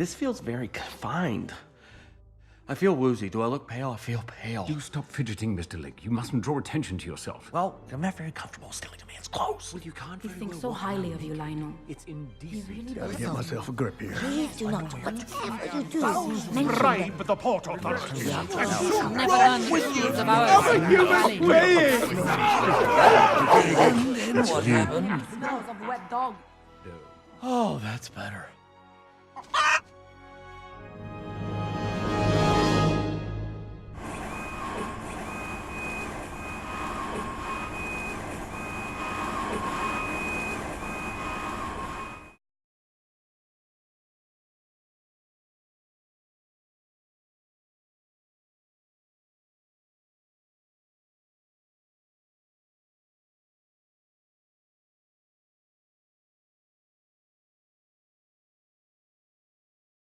this feels very confined. I feel woozy. Do I look pale? I feel pale. You stop fidgeting, Mr. Lake. You mustn't draw attention to yourself. Well, I'm not very comfortable stealing a man's clothes. Well, you can't He very thinks well so walk highly around of you, naked. Lionel. It's indecent. Really Gotta get myself a grip here. Please do not, whatever you do, mention Bribe the port authorities. Never learn the truth of our what happened. Smells of wet dog. Oh, that's better.